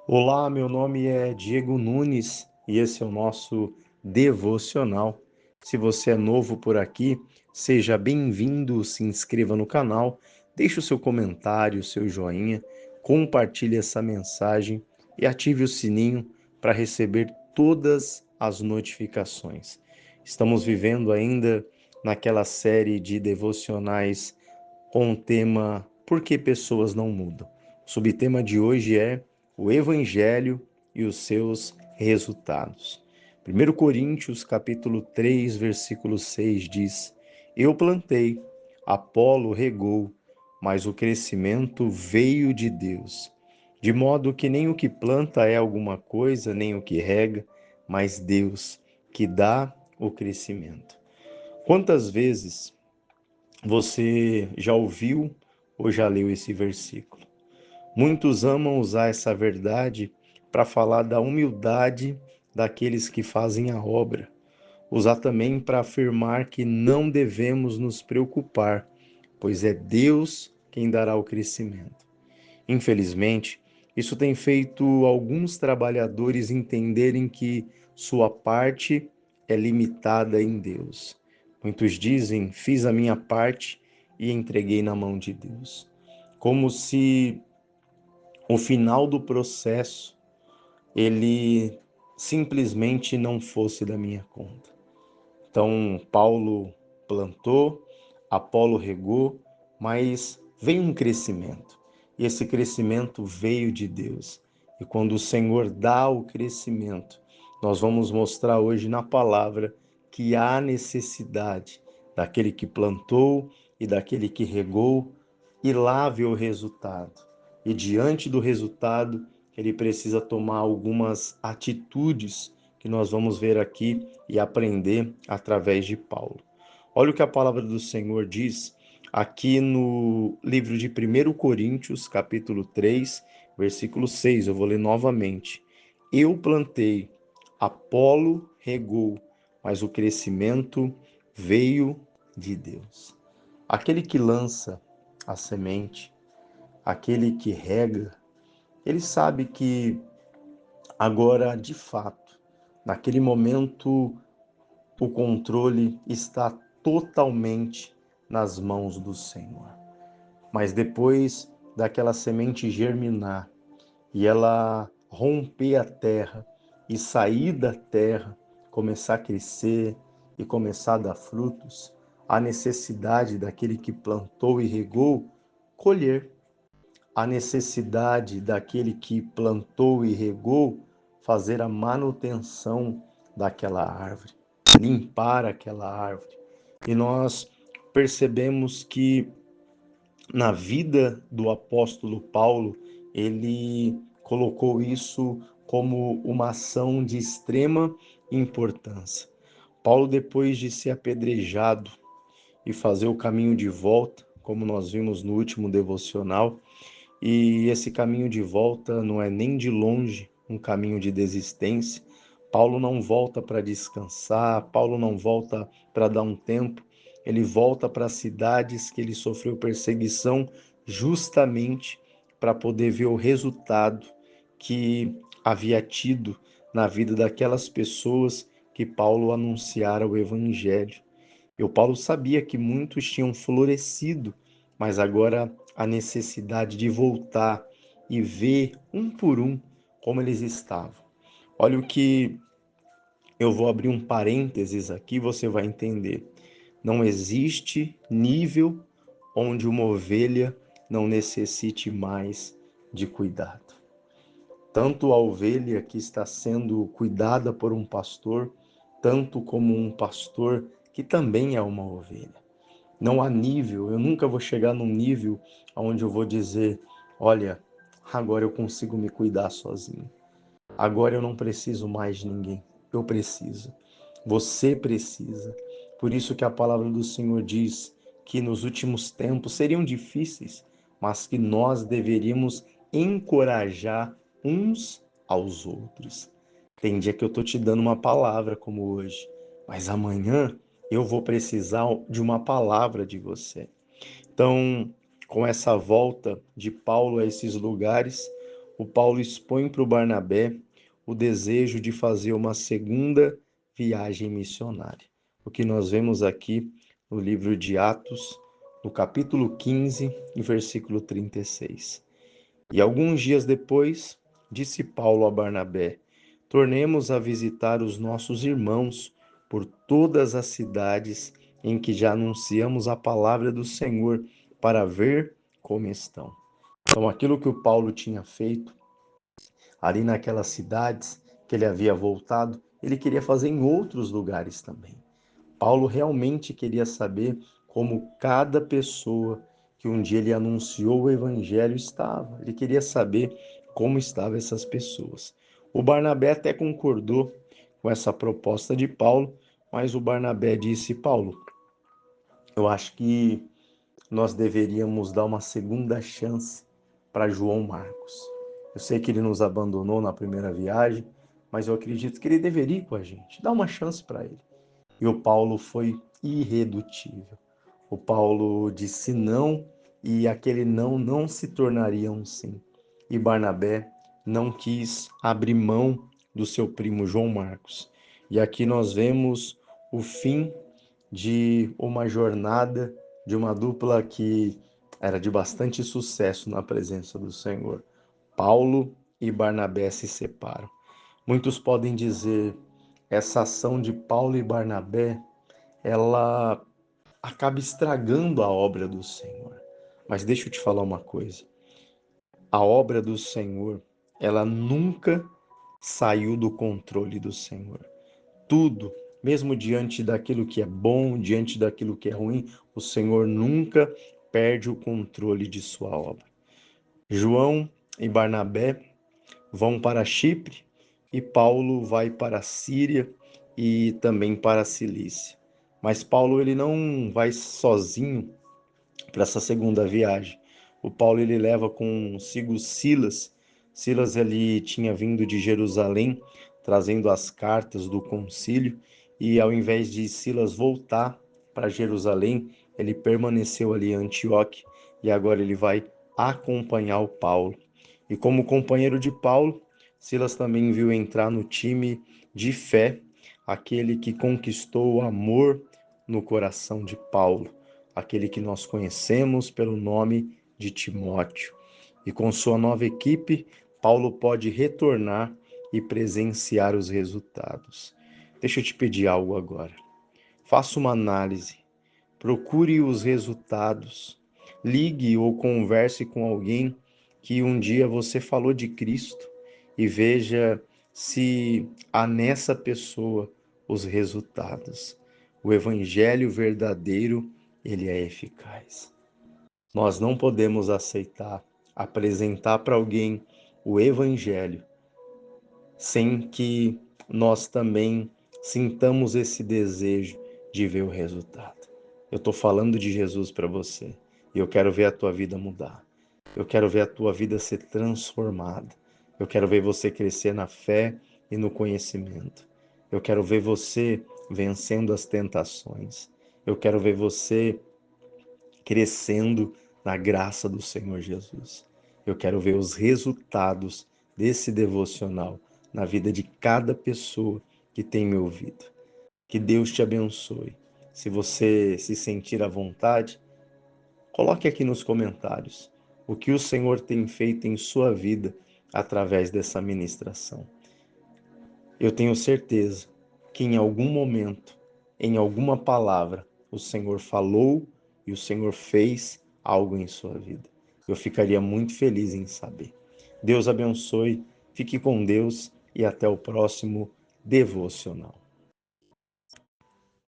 Olá, meu nome é Diego Nunes e esse é o nosso devocional. Se você é novo por aqui, seja bem-vindo, se inscreva no canal, deixe o seu comentário, o seu joinha, compartilhe essa mensagem e ative o sininho para receber todas as notificações. Estamos vivendo ainda naquela série de devocionais com o tema Por que pessoas não mudam? O subtema de hoje é o Evangelho e os seus resultados. 1 Coríntios, capítulo 3, versículo 6 diz: Eu plantei, Apolo regou, mas o crescimento veio de Deus. De modo que nem o que planta é alguma coisa, nem o que rega, mas Deus que dá o crescimento. Quantas vezes você já ouviu ou já leu esse versículo? Muitos amam usar essa verdade para falar da humildade daqueles que fazem a obra. Usar também para afirmar que não devemos nos preocupar, pois é Deus quem dará o crescimento. Infelizmente, isso tem feito alguns trabalhadores entenderem que sua parte é limitada em Deus. Muitos dizem: fiz a minha parte e entreguei na mão de Deus. Como se o final do processo ele simplesmente não fosse da minha conta. Então, Paulo plantou, Apolo regou, mas veio um crescimento. E esse crescimento veio de Deus. E quando o Senhor dá o crescimento, nós vamos mostrar hoje na palavra que há necessidade daquele que plantou e daquele que regou e lá ver o resultado. E diante do resultado, ele precisa tomar algumas atitudes que nós vamos ver aqui e aprender através de Paulo. Olha o que a palavra do Senhor diz aqui no livro de 1 Coríntios, capítulo 3, versículo 6. Eu vou ler novamente. Eu plantei, Apolo regou, mas o crescimento veio de Deus. Aquele que lança a semente, aquele que rega, ele sabe que agora, de fato, naquele momento, o controle está totalmente nas mãos do Senhor. Mas depois daquela semente germinar e ela romper a terra e sair da terra, começar a crescer e começar a dar frutos, a necessidade daquele que plantou e regou colher, a necessidade daquele que plantou e regou fazer a manutenção daquela árvore, limpar aquela árvore. E nós percebemos que na vida do apóstolo Paulo, ele colocou isso como uma ação de extrema importância. Paulo, depois de ser apedrejado e fazer o caminho de volta, como nós vimos no último devocional, e esse caminho de volta não é nem de longe um caminho de desistência. Paulo não volta para descansar, Paulo não volta para dar um tempo, ele volta para as cidades que ele sofreu perseguição justamente para poder ver o resultado que havia tido na vida daquelas pessoas que Paulo anunciara o evangelho. E o Paulo sabia que muitos tinham florescido, mas agora a necessidade de voltar e ver um por um como eles estavam. Olha o que eu vou abrir um parênteses aqui, você vai entender. Não existe nível onde uma ovelha não necessite mais de cuidado. Tanto a ovelha que está sendo cuidada por um pastor, tanto como um pastor que também é uma ovelha. Não há nível, eu nunca vou chegar num nível onde eu vou dizer, olha, agora eu consigo me cuidar sozinho. Agora eu não preciso mais de ninguém. Eu preciso. Você precisa. Por isso que a palavra do Senhor diz que nos últimos tempos seriam difíceis, mas que nós deveríamos encorajar uns aos outros. Tem dia que eu estou te dando uma palavra como hoje, mas amanhã eu vou precisar de uma palavra de você. Então, com essa volta de Paulo a esses lugares, o Paulo expõe para o Barnabé o desejo de fazer uma segunda viagem missionária. O que nós vemos aqui no livro de Atos, no capítulo 15 e versículo 36. E alguns dias depois, disse Paulo a Barnabé: tornemos a visitar os nossos irmãos por todas as cidades em que já anunciamos a palavra do Senhor, para ver como estão. Então, aquilo que o Paulo tinha feito ali naquelas cidades que ele havia voltado, ele queria fazer em outros lugares também. Paulo realmente queria saber como cada pessoa que um dia ele anunciou o evangelho estava. Ele queria saber como estavam essas pessoas. O Barnabé até concordou com essa proposta de Paulo, mas o Barnabé disse: Paulo, eu acho que nós deveríamos dar uma segunda chance para João Marcos. Eu sei que ele nos abandonou na primeira viagem, mas eu acredito que ele deveria ir com a gente. Dá uma chance para ele. E o Paulo foi irredutível. O Paulo disse não e aquele não se tornaria um sim. E Barnabé não quis abrir mão do seu primo João Marcos. E aqui nós vemos o fim de uma jornada de uma dupla que era de bastante sucesso na presença do Senhor. Paulo e Barnabé se separam. Muitos podem dizer, essa ação de Paulo e Barnabé, ela acaba estragando a obra do Senhor. Mas deixa eu te falar uma coisa. A obra do Senhor, ela nunca saiu do controle do Senhor. Tudo, mesmo diante daquilo que é bom, diante daquilo que é ruim, o Senhor nunca perde o controle de sua obra. João e Barnabé vão para Chipre e Paulo vai para a Síria e também para a Cilícia. Mas Paulo ele não vai sozinho para essa segunda viagem. O Paulo ele leva consigo Silas. Silas ele tinha vindo de Jerusalém, trazendo as cartas do concílio, e ao invés de Silas voltar para Jerusalém, ele permaneceu ali em Antioquia e agora ele vai acompanhar o Paulo. E como companheiro de Paulo, Silas também viu entrar no time de fé, aquele que conquistou o amor no coração de Paulo, aquele que nós conhecemos pelo nome de Timóteo. E com sua nova equipe, Paulo pode retornar e presenciar os resultados. Deixa eu te pedir algo agora. Faça uma análise, procure os resultados, ligue ou converse com alguém que um dia você falou de Cristo e veja se há nessa pessoa os resultados. O evangelho verdadeiro, ele é eficaz. Nós não podemos aceitar apresentar para alguém o evangelho sem que nós também sintamos esse desejo de ver o resultado. Eu estou falando de Jesus para você e eu quero ver a tua vida mudar. Eu quero ver a tua vida ser transformada. Eu quero ver você crescer na fé e no conhecimento. Eu quero ver você vencendo as tentações. Eu quero ver você crescendo na graça do Senhor Jesus. Eu quero ver os resultados desse devocional na vida de cada pessoa que tem me ouvido. Que Deus te abençoe. Se você se sentir à vontade, coloque aqui nos comentários o que o Senhor tem feito em sua vida através dessa ministração. Eu tenho certeza que em algum momento, em alguma palavra, o Senhor falou e o Senhor fez algo em sua vida. Eu ficaria muito feliz em saber. Deus abençoe, fique com Deus e até o próximo devocional.